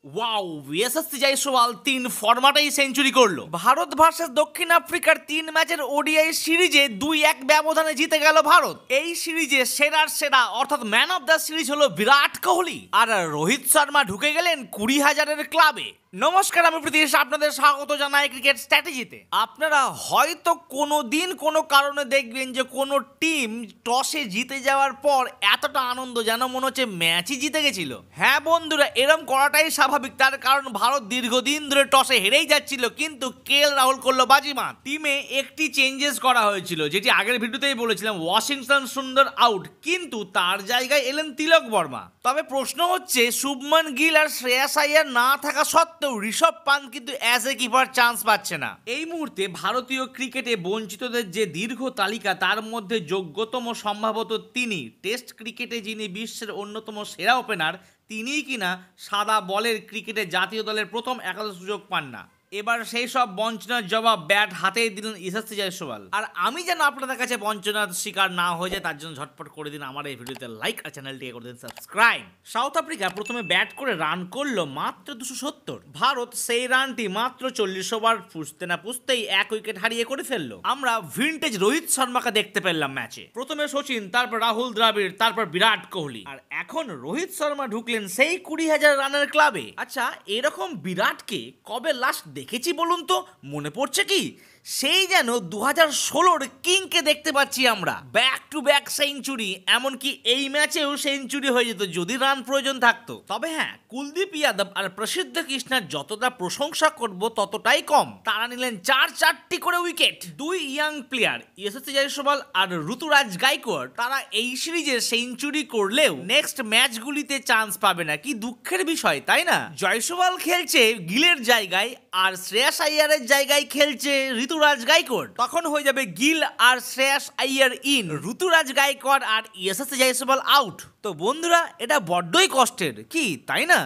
Wow, ভিএসএসসি Jaiswal 3 ফরম্যাটেই century করলো। Bharat versus দক্ষিণ আফ্রিকার 3 ম্যাচের ওডিআই সিরিজে 2-1 ব্যবধানে জিতে গেল ভারত। এই সিরিজে সেরার সেরা অর্থাৎ ম্যান অফ দ্য সিরিজ হলো বিরাট কোহলি, আর রোহিত শর্মা ঢুকে গেলেন 20,000-এর ক্লাবে। নমস্কার, আমি প্রীতিশ, আপনাদের স্বাগত জানাই ক্রিকেট স্ট্র্যাটেজিতে। আপনারা হয়তো কোনো দিন কোনো কারণে দেখবেন যে কোনো টিম টসে জিতে যাওয়ার পর এতটা আনন্দ যেন মনে হচ্ছে ম্যাচই জিতে গেছিল। হ্যাঁ বন্ধুরা, এরম করাটাই স্বাভাবিক, তার কারণ ভারত দীর্ঘদিন ধরে টসে হেরেই যাচ্ছিল, কিন্তু কেএল রাহুল করলো বাজিমাত। টিমে একটি চেঞ্জেস করা হয়েছিল, যেটি আগের ভিডিওতেই বলেছিলাম, ওয়াশিংটন সুন্দর আউট, কিন্তু তার জায়গায় এলেন তিলক বর্মা। তবে প্রশ্ন হচ্ছে, শুভমান গিল আর শ্রেয়াস আইয়ার না থাকা সত্ত্বেও ঋষভ পান্ত কিন্তু অ্যাজ এ কিপার চান্স পাচ্ছে না। এই মুহূর্তে ভারতীয় ক্রিকেটে বঞ্চিতদের যে দীর্ঘ তালিকা, তার মধ্যে যোগ্যতম সম্ভবত তিনি। টেস্ট ক্রিকেটে যিনি বিশ্বের অন্যতম সেরা ওপেনার, তিনিই কিনা সাদা বলের ক্রিকেটে জাতীয় দলের প্রথম একাদশ সুযোগ পান না। এবার সেই সব বঞ্চনার জবাব ব্যাট হাতেই দিলেন ইশাস্তি জয়সওয়াল। আর আমি যেন আপনাদের কাছে বঞ্চনার শিকার না হয়ে যায়, তার জন্য ঝটপট করে দিন আমার এই ভিডিওতে লাইক আর চ্যানেলটিকে করে দিন সাবস্ক্রাইব। সাউথ আফ্রিকা প্রথমে ব্যাট করে রান করলো মাত্র 270। ভারত সেই রানটি মাত্র 40 ওভার পুষতে না পুষতেই 1 উইকেট হারিয়ে করে ফেললো। আমরা ভিনটেজ রোহিত শর্মাকে দেখতে পেলাম ম্যাচে। প্রথমে সচিন, তারপর রাহুল দ্রাবিড়, তারপর বিরাট কোহলি, আর এখন রোহিত শর্মা ঢুকলেন সেই 20,000 রানের ক্লাবে। আচ্ছা, এরকম বিরাটকে কবে লাস্ট দেখেছি বলুন তো? মনে পড়ছে কি? সেই যেন 2016-র কিংকে দেখতে পাচ্ছি আমরা। ব্যাক টু ব্যাক সেঞ্চুরি, এমনকি এই ম্যাচেও সেঞ্চুরি হয়ে যেত যদি রান প্রয়োজন থাকতো। তবে হ্যাঁ, কুলদীপ যাদব আর প্রসিদ্ধ কৃষ্ণার যতটা প্রশংসা করব ততটাই কম। তারা নিলেন 4-4টি করে উইকেট। 2 ইয়াং প্লেয়ার ইয়শস্বী জয়সওয়াল আর ঋতুরাজ গাইকোয়াড়, তারা এই সিরিজে সেঞ্চুরি করলেও নেক্সট ম্যাচগুলিতে চান্স পাবে না। কি দুঃখের বিষয়, তাই না? জয়সওয়াল খেলছে গিলের জায়গায়, আর শ্রেয়াস আইয়ারের জায়গায় খেলছে ঋতুরাজ গাইকোয়াড়। তখন হয়ে যাবে গিল আর শ্রেয়াস আইয়ার ইন, ঋতুরাজ গাইকোয়াড় আর ইয়শস্বী জয়সওয়াল আউট। তো বন্ধুরা, এটা বড্ডই কষ্টের, কি তাই না?